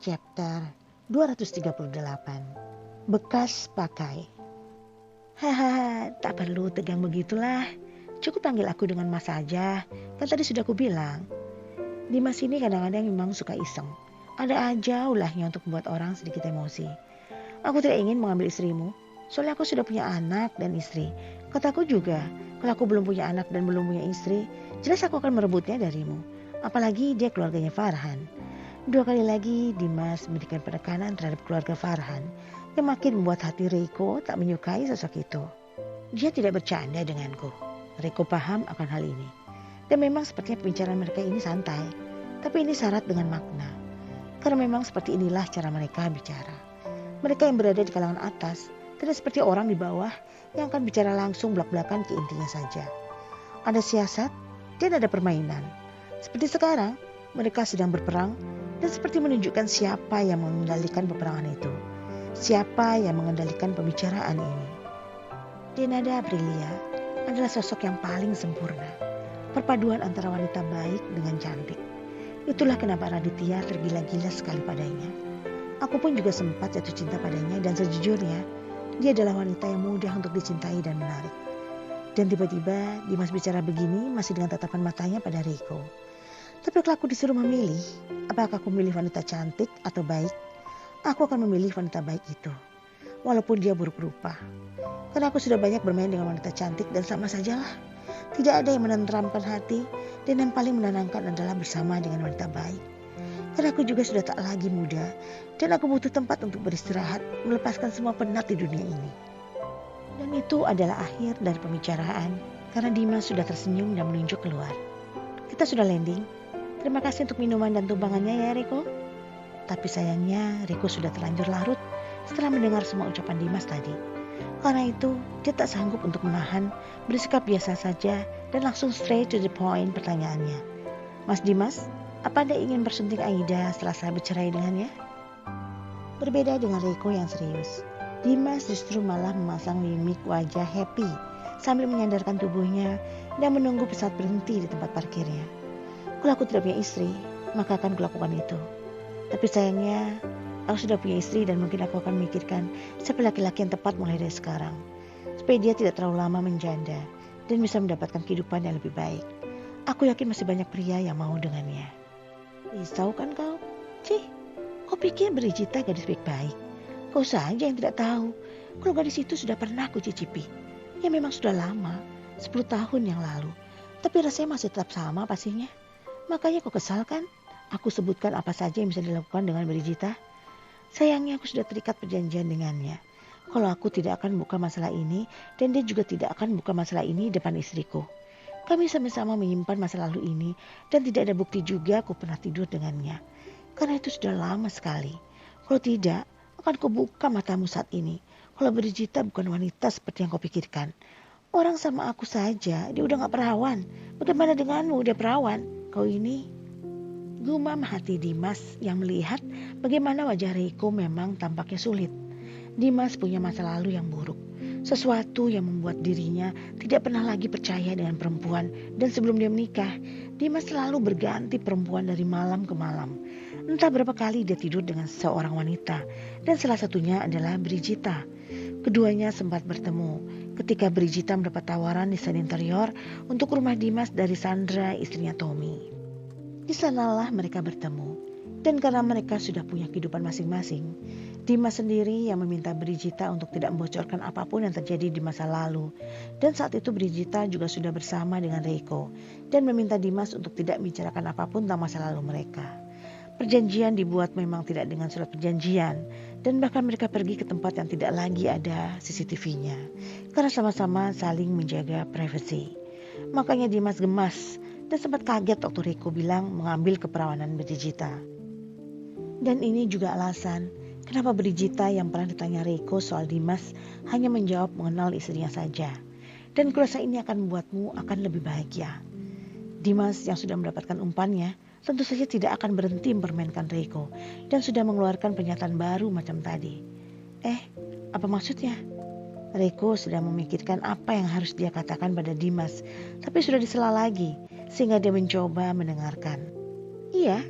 Chapter 238. Bekas pakai. Hahaha, tak perlu tegang begitulah. Cukup panggil aku dengan Mas saja. Kan tadi sudah aku bilang. Dimas ini kadang-kadang memang suka iseng. Ada aja ulahnya untuk membuat orang sedikit emosi. Aku tidak ingin mengambil istrimu. Soalnya aku sudah punya anak dan istri. Kataku juga, kalau aku belum punya anak dan belum punya istri, jelas aku akan merebutnya darimu. Apalagi dia keluarganya Farhan. 2 kali lagi Dimas memberikan penekanan terhadap keluarga Farhan yang makin membuat hati Reiko tak menyukai sosok itu. Dia tidak bercanda denganku. Reiko paham akan hal ini. Dan memang sepertinya pembicaraan mereka ini santai. Tapi ini syarat dengan makna. Karena memang seperti inilah cara mereka bicara. Mereka yang berada di kalangan atas tidak seperti orang di bawah yang akan bicara langsung belak-belakan ke intinya saja. Ada siasat dan ada permainan. Seperti sekarang, mereka sedang berperang dan seperti menunjukkan siapa yang mengendalikan peperangan itu. Siapa yang mengendalikan pembicaraan ini. Denada Aprilia adalah sosok yang paling sempurna. Perpaduan antara wanita baik dengan cantik. Itulah kenapa Raditya tergila-gila sekali padanya. Aku pun juga sempat jatuh cinta padanya dan sejujurnya, dia adalah wanita yang mudah untuk dicintai dan menarik. Dan tiba-tiba Dimas bicara begini masih dengan tatapan matanya pada Reiko. Tapi kalau aku disuruh memilih, apakah aku memilih wanita cantik atau baik? Aku akan memilih wanita baik itu. Walaupun dia buruk rupa. Karena aku sudah banyak bermain dengan wanita cantik dan sama sajalah. Tidak ada yang menenteramkan hati dan yang paling menenangkan adalah bersama dengan wanita baik. Karena aku juga sudah tak lagi muda dan aku butuh tempat untuk beristirahat, melepaskan semua penat di dunia ini. Dan itu adalah akhir dari pembicaraan karena Dimas sudah tersenyum dan menunjuk keluar. Kita sudah landing. Terima kasih untuk minuman dan tumpangannya ya Reiko. Tapi sayangnya Reiko sudah terlanjur larut setelah mendengar semua ucapan Dimas tadi. Karena itu dia tak sanggup untuk menahan, bersikap biasa saja dan langsung straight to the point pertanyaannya. Mas Dimas, apa Anda ingin bersunting Aida setelah saya bercerai dengannya? Berbeda dengan Reiko yang serius, Dimas justru malah memasang mimik wajah happy sambil menyandarkan tubuhnya dan menunggu pesawat berhenti di tempat parkirnya. Kalau aku tidak punya istri, maka akan kulakukan itu. Tapi sayangnya, aku sudah punya istri dan mungkin aku akan memikirkan siapa laki-laki yang tepat mulai dari sekarang. Supaya dia tidak terlalu lama menjanda dan bisa mendapatkan kehidupan yang lebih baik. Aku yakin masih banyak pria yang mau dengannya. Risau kan kau? Cih, kau pikir Brigita gadis baik-baik? Kau saja yang tidak tahu. Kalau gadis itu sudah pernah aku cicipi. Ya memang sudah lama, 10 tahun yang lalu. Tapi rasanya masih tetap sama pastinya. Makanya kau kesal kan? Aku sebutkan apa saja yang bisa dilakukan dengan Brigita. Sayangnya aku sudah terikat perjanjian dengannya. Kalau aku tidak akan buka masalah ini dan dia juga tidak akan buka masalah ini depan istriku. Kami sama-sama menyimpan masa lalu ini dan tidak ada bukti juga aku pernah tidur dengannya. Karena itu sudah lama sekali. Kalau tidak, akan kubuka matamu saat ini. Kalau Brigita bukan wanita seperti yang kau pikirkan. Orang sama aku saja, dia udah gak perawan. Bagaimana denganmu, dia perawan? Kau ini, gumam hati Dimas yang melihat bagaimana wajah Reiko memang tampaknya sulit. Dimas punya masa lalu yang buruk. Sesuatu yang membuat dirinya tidak pernah lagi percaya dengan perempuan. Dan sebelum dia menikah, Dimas selalu berganti perempuan dari malam ke malam. Entah berapa kali dia tidur dengan seorang wanita. Dan salah satunya adalah Brigita. Keduanya sempat bertemu ketika Brigita mendapat tawaran desain interior untuk rumah Dimas dari Sandra, istrinya Tommy. Di sanalah mereka bertemu. Dan karena mereka sudah punya kehidupan masing-masing, Dimas sendiri yang meminta Brigita untuk tidak membocorkan apapun yang terjadi di masa lalu. Dan saat itu Brigita juga sudah bersama dengan Reiko dan meminta Dimas untuk tidak membicarakan apapun tentang masa lalu mereka. Perjanjian dibuat memang tidak dengan surat perjanjian dan bahkan mereka pergi ke tempat yang tidak lagi ada CCTV-nya karena sama-sama saling menjaga privasi. Makanya Dimas gemas dan sempat kaget waktu Reiko bilang mengambil keperawanan Brigita. Dan ini juga alasan kenapa Brigita yang pernah ditanya Reiko soal Dimas hanya menjawab mengenal istrinya saja. Dan kurasa ini akan membuatmu akan lebih bahagia. Dimas yang sudah mendapatkan umpannya tentu saja tidak akan berhenti mempermainkan Reiko dan sudah mengeluarkan pernyataan baru macam tadi. Apa maksudnya? Reiko sedang memikirkan apa yang harus dia katakan pada Dimas, tapi sudah disela lagi sehingga dia mencoba mendengarkan. Iya,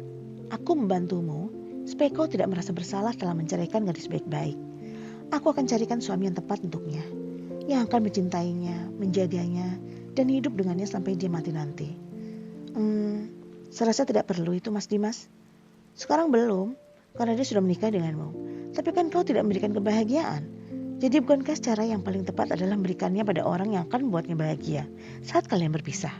aku membantumu supaya kau tidak merasa bersalah telah menceraikan gadis baik-baik. Aku akan carikan suami yang tepat untuknya, yang akan mencintainya, menjaganya, dan hidup dengannya sampai dia mati nanti. Serasa tidak perlu itu, Mas Dimas. Sekarang belum, karena dia sudah menikah denganmu. Tapi kan kau tidak memberikan kebahagiaan. Jadi bukankah cara yang paling tepat adalah memberikannya pada orang yang akan membuatnya bahagia saat kalian berpisah?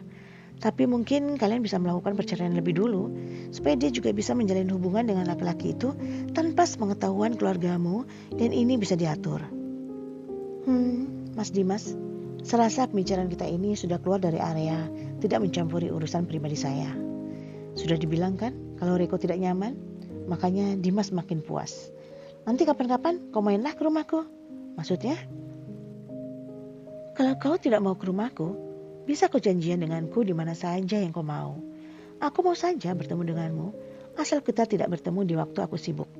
Tapi mungkin kalian bisa melakukan perceraian lebih dulu, supaya dia juga bisa menjalin hubungan dengan laki-laki itu tanpa sepengetahuan keluargamu, dan ini bisa diatur. Mas Dimas, serasa pembicaraan kita ini sudah keluar dari area tidak mencampuri urusan pribadi saya. Sudah dibilang kan, kalau Reko tidak nyaman, makanya Dimas makin puas. Nanti kapan-kapan kau mainlah ke rumahku. Maksudnya? Kalau kau tidak mau ke rumahku, bisa kau janjian denganku di mana saja yang kau mau. Aku mau saja bertemu denganmu, asal kita tidak bertemu di waktu aku sibuk.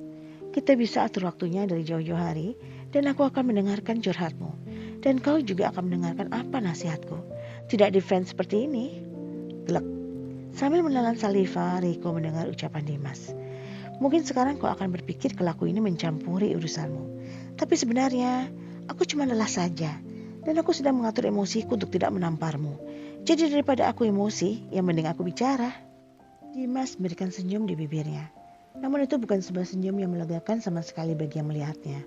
Kita bisa atur waktunya dari jauh-jauh hari, dan aku akan mendengarkan curhatmu. Dan kau juga akan mendengarkan apa nasihatku. Tidak defense seperti ini. Glek. Sambil menelan saliva, Riko mendengar ucapan Dimas. Mungkin sekarang kau akan berpikir kalau aku ini mencampuri urusanmu. Tapi sebenarnya, aku cuma lelah saja. Dan aku sedang mengatur emosiku untuk tidak menamparmu. Jadi daripada aku emosi, yang mending aku bicara. Dimas memberikan senyum di bibirnya. Namun itu bukan sebuah senyum yang melegakan sama sekali bagi yang melihatnya.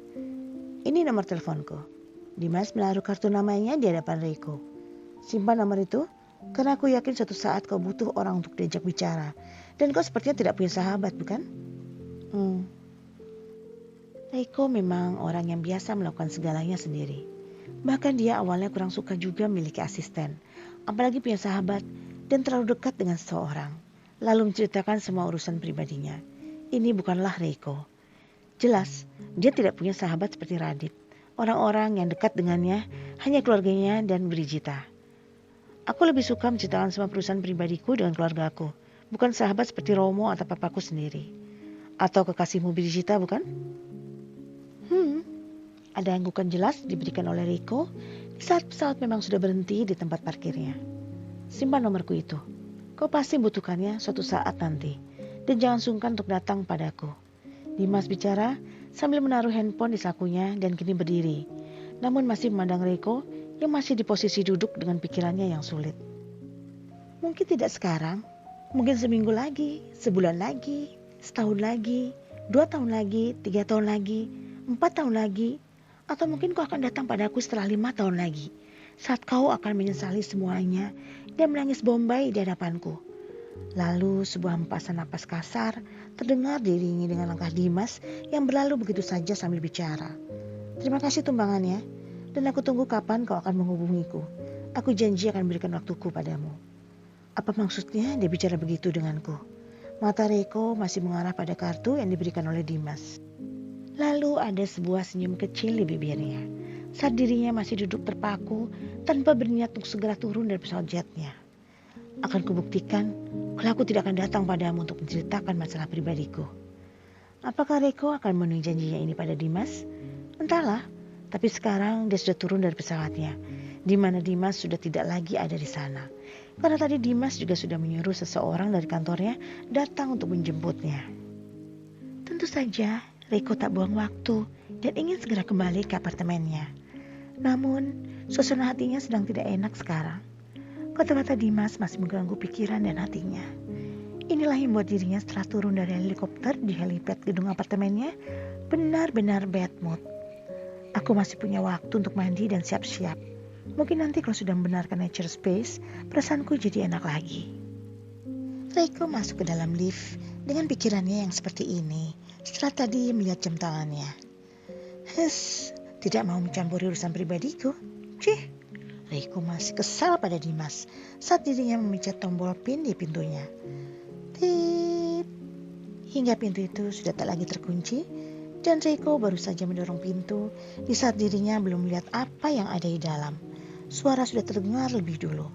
Ini nomor teleponku. Dimas menaruh kartu namanya di hadapan Riko. Simpan nomor itu, karena aku yakin suatu saat kau butuh orang untuk diajak bicara. Dan kau sepertinya tidak punya sahabat, bukan? Reiko memang orang yang biasa melakukan segalanya sendiri. Bahkan dia awalnya kurang suka juga memiliki asisten. Apalagi punya sahabat dan terlalu dekat dengan seseorang. Lalu menceritakan semua urusan pribadinya. Ini bukanlah Reiko. Jelas, dia tidak punya sahabat seperti Radit. Orang-orang yang dekat dengannya hanya keluarganya dan Brigita. Aku lebih suka menceritakan semua perusahaan pribadiku dengan keluargaku, bukan sahabat seperti Romo atau papaku sendiri. Atau kekasihmu Brigita, bukan? Ada anggukan jelas diberikan oleh Riko di saat pesawat memang sudah berhenti di tempat parkirnya. Simpan nomorku itu. Kau pasti membutuhkannya suatu saat nanti. Dan jangan sungkan untuk datang padaku. Dimas bicara sambil menaruh handphone di sakunya dan kini berdiri. Namun masih memandang Riko yang masih di posisi duduk dengan pikirannya yang sulit. Mungkin tidak sekarang, mungkin seminggu lagi, sebulan lagi, setahun lagi, 2 tahun lagi, 3 tahun lagi, 4 tahun lagi, atau mungkin kau akan datang padaku setelah 5 tahun lagi, saat kau akan menyesali semuanya dan menangis bombay di hadapanku. Lalu sebuah hempasan napas kasar terdengar diiringi dengan langkah Dimas yang berlalu begitu saja sambil bicara. Terima kasih tumbangannya, dan aku tunggu kapan kau akan menghubungiku. Aku janji akan berikan waktuku padamu. Apa maksudnya dia bicara begitu denganku? Mata Reko masih mengarah pada kartu yang diberikan oleh Dimas. Lalu ada sebuah senyum kecil di bibirnya saat dirinya masih duduk terpaku tanpa berniat untuk segera turun dari pesawat jetnya. Akan kubuktikan kalau aku tidak akan datang padamu untuk menceritakan masalah pribadiku. Apakah Reko akan memenuhi janjinya ini pada Dimas? Entahlah, tapi sekarang dia sudah turun dari pesawatnya, di mana Dimas sudah tidak lagi ada di sana. Karena tadi Dimas juga sudah menyuruh seseorang dari kantornya datang untuk menjemputnya. Tentu saja Riko tak buang waktu dan ingin segera kembali ke apartemennya. Namun, suasana hatinya sedang tidak enak sekarang. Kata-kata Dimas masih mengganggu pikiran dan hatinya. Inilah yang membuat dirinya setelah turun dari helikopter di helipad gedung apartemennya benar-benar bad mood. Aku masih punya waktu untuk mandi dan siap-siap. Mungkin nanti kalau sudah membenarkan nature space, perasaanku jadi enak lagi. Riko masuk ke dalam lift dengan pikirannya yang seperti ini. Setelah tadi melihat jam tangannya. Tidak mau mencampuri urusan pribadiku. Riko masih kesal pada Dimas saat dirinya memencet tombol pin di pintunya. Tit. Hingga pintu itu sudah tak lagi terkunci dan Riko baru saja mendorong pintu di saat dirinya belum melihat apa yang ada di dalam. Suara sudah terdengar lebih dulu.